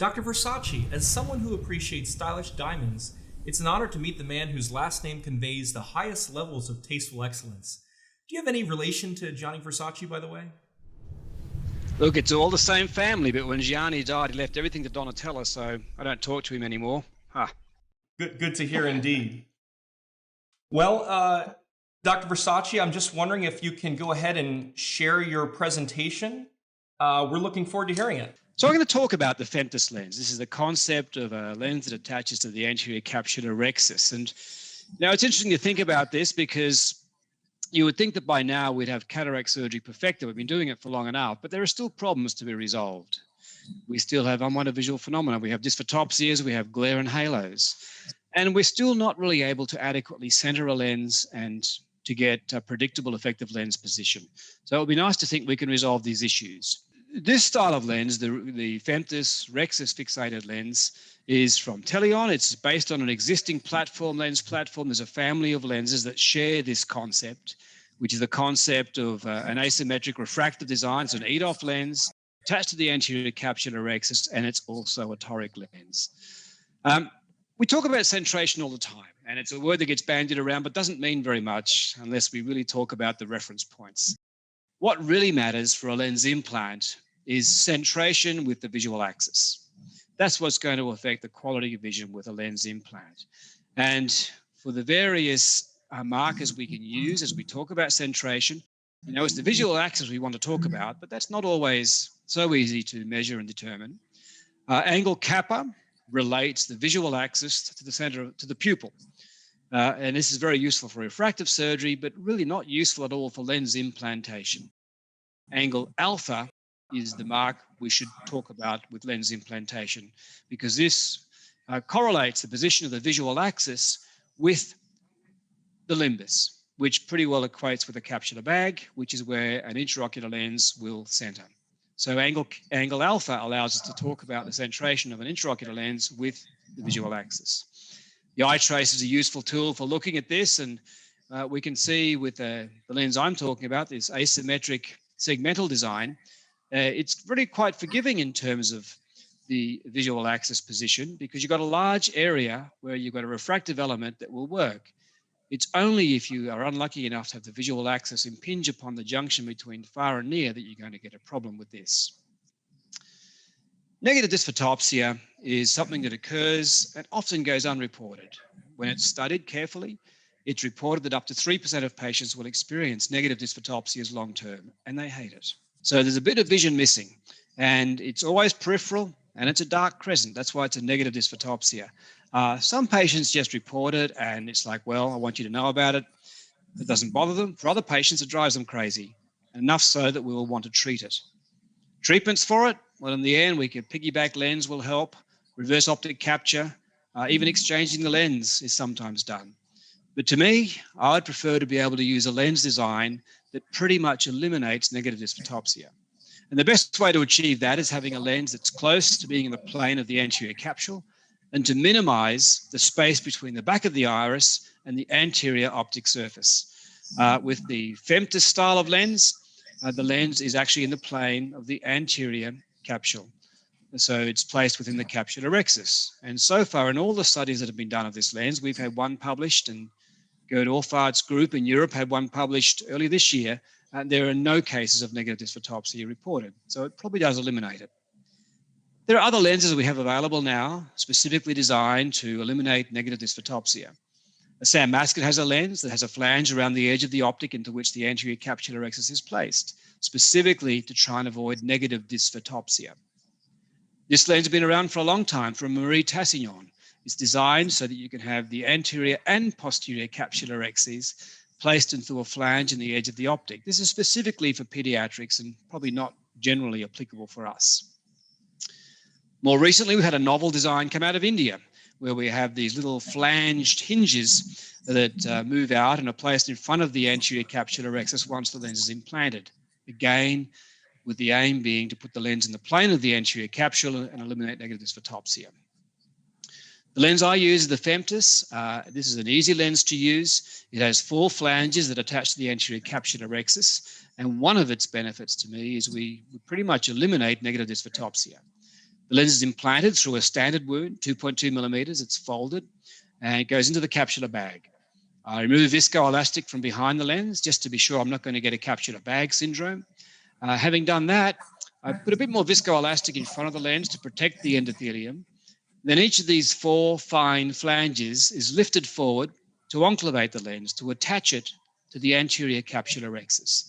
Dr. Versace, as someone who appreciates stylish diamonds, it's an honor to meet the man whose last name conveys the highest levels of tasteful excellence. Do you have any relation to Gianni Versace, by the way? Look, it's all the same family, but when Gianni died, he left everything to Donatella, so I don't talk to him anymore. Huh. Good to hear indeed. Well, Dr. Versace, I'm just wondering if you can go ahead and share your presentation. We're looking forward to hearing it. So I'm going to talk about the Fentus lens. This is the concept of a lens that attaches to the anterior capsular rhexis. And now it's interesting to think about this because you would think that by now we'd have cataract surgery perfected. We've been doing it for long enough, but there are still problems to be resolved. We still have unwanted visual phenomena. We have dysphotopsias, we have glare and halos. And we're still not really able to adequately center a lens and to get a predictable effective lens position. So it would be nice to think we can resolve these issues. This style of lens, the Fentus rhexis fixated lens, is from Teleon. It's based on an existing lens platform. There's a family of lenses that share this concept, which is the concept of an asymmetric refractive design. It's an EDOF lens attached to the anterior capsular rhexis, and it's also a toric lens. We talk about centration all the time, and it's a word that gets bandied around but doesn't mean very much unless we really talk about the reference points. What really matters for a lens implant is centration with the visual axis. That's what's going to affect the quality of vision with a lens implant. And for the various markers we can use as we talk about centration, it's the visual axis we want to talk about, but that's not always so easy to measure and determine. Angle kappa relates the visual axis to the center, to the pupil. And this is very useful for refractive surgery, but really not useful at all for lens implantation. Angle alpha is the mark we should talk about with lens implantation because this correlates the position of the visual axis with the limbus, which pretty well equates with the capsular bag, which is where an intraocular lens will center. So angle alpha allows us to talk about the centration of an intraocular lens with the visual axis. The eye trace is a useful tool for looking at this, and we can see with the lens I'm talking about, this asymmetric segmental design, it's really quite forgiving in terms of the visual axis position because you've got a large area where you've got a refractive element that will work. It's only if you are unlucky enough to have the visual axis impinge upon the junction between far and near that you're going to get a problem with this. Negative dysphotopsia is something that occurs and often goes unreported. When it's studied carefully, it's reported that up to 3% of patients will experience negative dysphotopsias long-term, and they hate it. So there's a bit of vision missing, and it's always peripheral, and it's a dark crescent. That's why it's a negative dysphotopsia. Some patients just report it, and it's like, well, I want you to know about it. It doesn't bother them. For other patients, it drives them crazy, enough so that we will want to treat it. Treatments for it, well, in the end, we can piggyback lens will help, reverse optic capture, even exchanging the lens is sometimes done. But to me, I would prefer to be able to use a lens design that pretty much eliminates negative dysphotopsia. And the best way to achieve that is having a lens that's close to being in the plane of the anterior capsule and to minimize the space between the back of the iris and the anterior optic surface. With the Fentus style of lens, the lens is actually in the plane of the anterior capsule. So it's placed within the capsular rhexis. And so far in all the studies that have been done of this lens, we've had one published, and Gerd Orfart's group in Europe had one published earlier this year, and there are no cases of negative dysphotopsia reported. So it probably does eliminate it. There are other lenses we have available now, specifically designed to eliminate negative dysphotopsia. Sam Maskett has a lens that has a flange around the edge of the optic into which the anterior capsular rhexis is placed, specifically to try and avoid negative dysphotopsia. This lens has been around for a long time from Marie Tassignon. It's designed so that you can have the anterior and posterior capsular rhexis placed into a flange in the edge of the optic. This is specifically for pediatrics and probably not generally applicable for us. More recently, we had a novel design come out of India where we have these little flanged hinges that move out and are placed in front of the anterior capsular rhexis once the lens is implanted. Again, with the aim being to put the lens in the plane of the anterior capsule and eliminate negative dysphotopsia. The lens I use is the Fentus. This is an easy lens to use. It has 4 flanges that attach to the anterior capsular rhexis, and one of its benefits to me is we pretty much eliminate negative dysphotopsia. The lens is implanted through a standard wound, 2.2 millimeters. It's folded and it goes into the capsular bag. I remove viscoelastic from behind the lens just to be sure I'm not going to get a capsular bag syndrome. Having done that, I put a bit more viscoelastic in front of the lens to protect the endothelium. Then each of these 4 fine flanges is lifted forward to enclavate the lens, to attach it to the anterior capsular rhexis.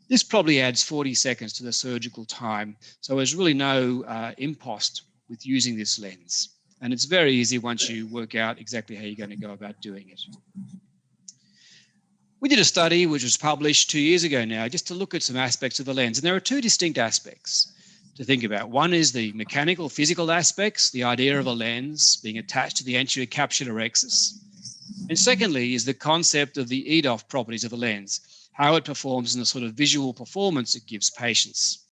This probably adds 40 seconds to the surgical time, so there's really no impost with using this lens. And it's very easy once you work out exactly how you're going to go about doing it. We did a study which was published 2 years ago now just to look at some aspects of the lens. And there are 2 distinct aspects to think about. One is the mechanical, physical aspects, the idea of a lens being attached to the anterior capsular rhexis. And secondly is the concept of the EDOF properties of the lens, how it performs and the sort of visual performance it gives patients.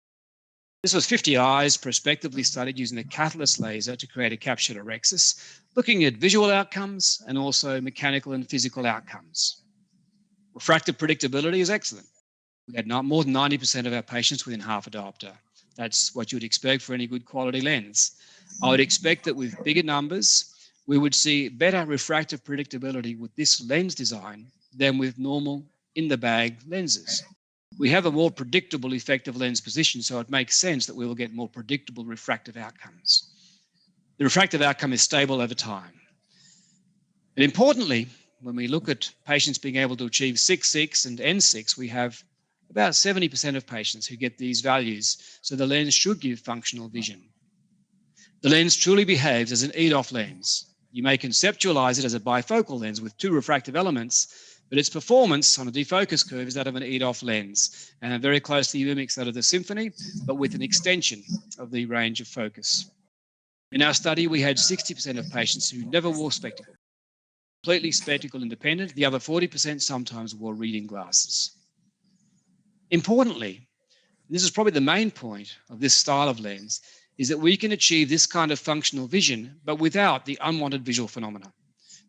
This was 50 eyes prospectively studied using a catalyst laser to create a capsular rhexis, looking at visual outcomes and also mechanical and physical outcomes. Refractive predictability is excellent. We had not more than 90% of our patients within half a diopter. That's what you would expect for any good quality lens. I would expect that with bigger numbers, we would see better refractive predictability with this lens design than with normal in-the-bag lenses. We have a more predictable effective lens position, so it makes sense that we will get more predictable refractive outcomes. The refractive outcome is stable over time. And importantly, when we look at patients being able to achieve 6.6 and N6, we have about 70% of patients who get these values, so the lens should give functional vision. The lens truly behaves as an EDOF lens. You may conceptualize it as a bifocal lens with 2 refractive elements, but its performance on a defocus curve is that of an EDOF lens, and very closely mimics that of the Symphony, but with an extension of the range of focus. In our study, we had 60% of patients who never wore spectacles, completely spectacle independent. The other 40% sometimes wore reading glasses. Importantly, this is probably the main point of this style of lens, is that we can achieve this kind of functional vision, but without the unwanted visual phenomena.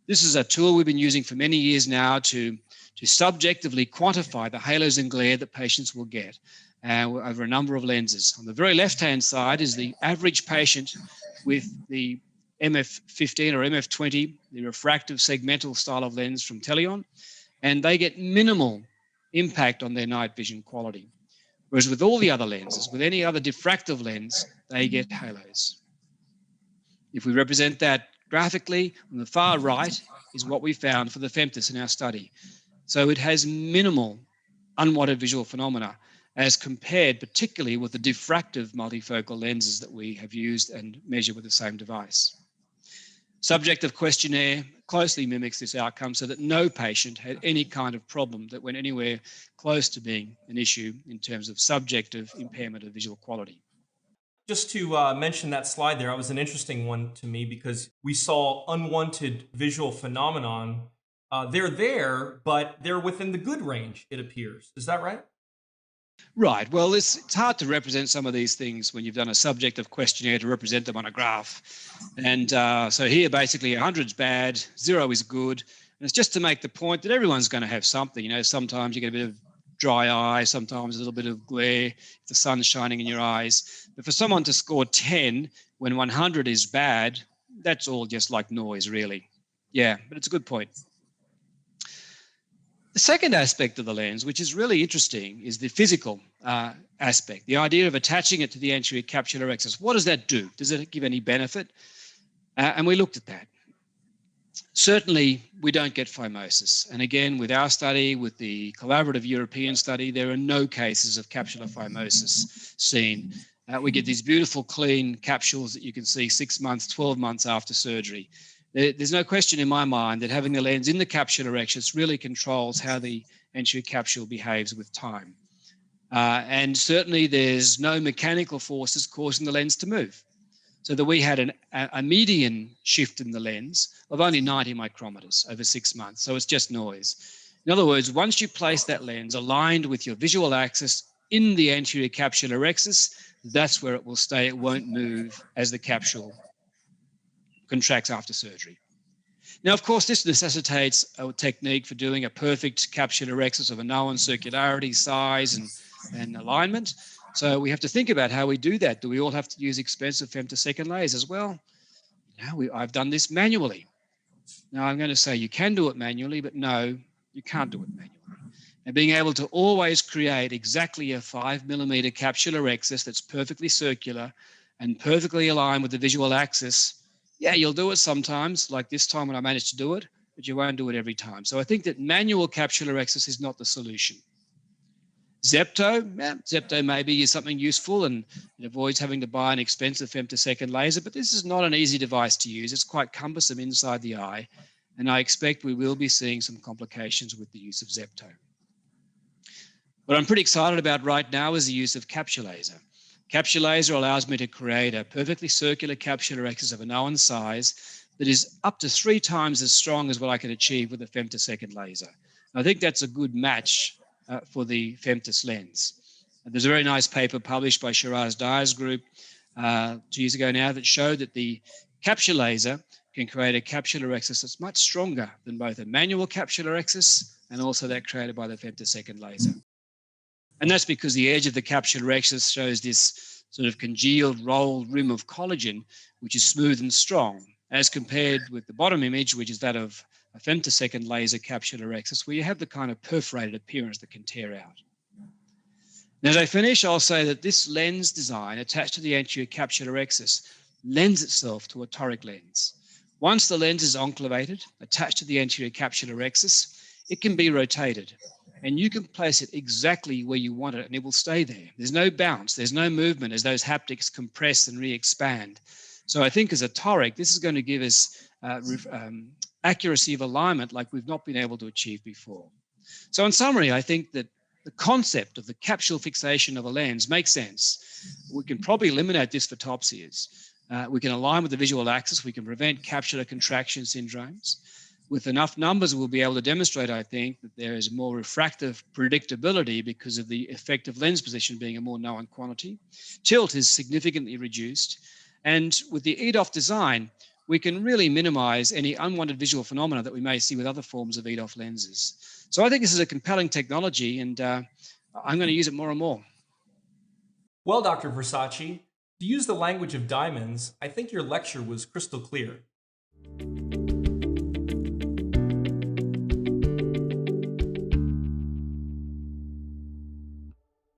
This is a tool we've been using for many years now to subjectively quantify the halos and glare that patients will get over a number of lenses. On the very left-hand side is the average patient with the MF15 or MF20, the refractive segmental style of lens from Teleon, and they get minimal impact on their night vision quality. Whereas with all the other lenses, with any other diffractive lens, they get halos. If we represent that graphically, on the far right is what we found for the Femtis in our study. So it has minimal unwanted visual phenomena as compared particularly with the diffractive multifocal lenses that we have used and measured with the same device. Subjective questionnaire closely mimics this outcome so that no patient had any kind of problem that went anywhere close to being an issue in terms of subjective impairment of visual quality. Just to mention that slide there, it was an interesting one to me because we saw unwanted visual phenomenon. They're there, but they're within the good range, it appears. Is that right? Right. Well, it's hard to represent some of these things when you've done a subjective questionnaire to represent them on a graph. And so here, basically, 100's bad, 0 is good. And it's just to make the point that everyone's going to have something. You know, sometimes you get a bit of dry eye, sometimes a little bit of glare if the sun's shining in your eyes. But for someone to score 10 when 100 is bad, that's all just like noise, really. Yeah, but it's a good point. The second aspect of the lens, which is really interesting, is the physical aspect, the idea of attaching it to the anterior capsular rhexis. What does that do? Does it give any benefit? And we looked at that. Certainly, we don't get phimosis. And again, with our study, with the collaborative European study, there are no cases of capsular phimosis seen. We get these beautiful, clean capsules that you can see 6 months, 12 months after surgery. There's no question in my mind that having the lens in the capsular rhexis really controls how the anterior capsule behaves with time. And certainly there's no mechanical forces causing the lens to move. So that we had a median shift in the lens of only 90 micrometers over 6 months. So it's just noise. In other words, once you place that lens aligned with your visual axis in the anterior capsular rhexis, that's where it will stay. It won't move as the capsule contracts after surgery. Now, of course, this necessitates a technique for doing a perfect capsular rhexis of a known circularity, size, and alignment. So we have to think about how we do that. Do we all have to use expensive femtosecond lasers? Well, I've done this manually. Now I'm going to say you can do it manually, but no, you can't do it manually. And being able to always create exactly a 5 mm capsular rhexis that's perfectly circular and perfectly aligned with the visual axis, yeah, you'll do it sometimes, like this time when I managed to do it, but you won't do it every time. So I think that manual capsular rhexis is not the solution. Zepto maybe is something useful and it avoids having to buy an expensive femtosecond laser, but this is not an easy device to use. It's quite cumbersome inside the eye, and I expect we will be seeing some complications with the use of Zepto. What I'm pretty excited about right now is the use of capsule laser. Capsule laser allows me to create a perfectly circular capsular rhexis of a known size that is up to 3 times as strong as what I can achieve with a femtosecond laser. And I think that's a good match for the Femtos lens. And there's a very nice paper published by Shiraz Dyer's group 2 years ago now that showed that the capsule laser can create a capsular rhexis that's much stronger than both a manual capsular rhexis and also that created by the femtosecond laser. And that's because the edge of the capsular rhexis shows this sort of congealed rolled rim of collagen, which is smooth and strong, as compared with the bottom image, which is that of a femtosecond laser capsular rhexis, where you have the kind of perforated appearance that can tear out. And as I finish, I'll say that this lens design attached to the anterior capsular rhexis lends itself to a toric lens. Once the lens is enclavated, attached to the anterior capsular rhexis, it can be rotated. And you can place it exactly where you want it, and it will stay there. There's no bounce, there's no movement as those haptics compress and re-expand. So I think as a toric, this is going to give us accuracy of alignment like we've not been able to achieve before. So in summary, I think that the concept of the capsule fixation of a lens makes sense. We can probably eliminate dysphotopsias. We can align with the visual axis. We can prevent capsular contraction syndromes. With enough numbers, we'll be able to demonstrate, I think, that there is more refractive predictability because of the effective lens position being a more known quantity. Tilt is significantly reduced. And with the EDOF design, we can really minimize any unwanted visual phenomena that we may see with other forms of EDOF lenses. So I think this is a compelling technology, and I'm going to use it more and more. Well, Dr. Versace, to use the language of diamonds, I think your lecture was crystal clear.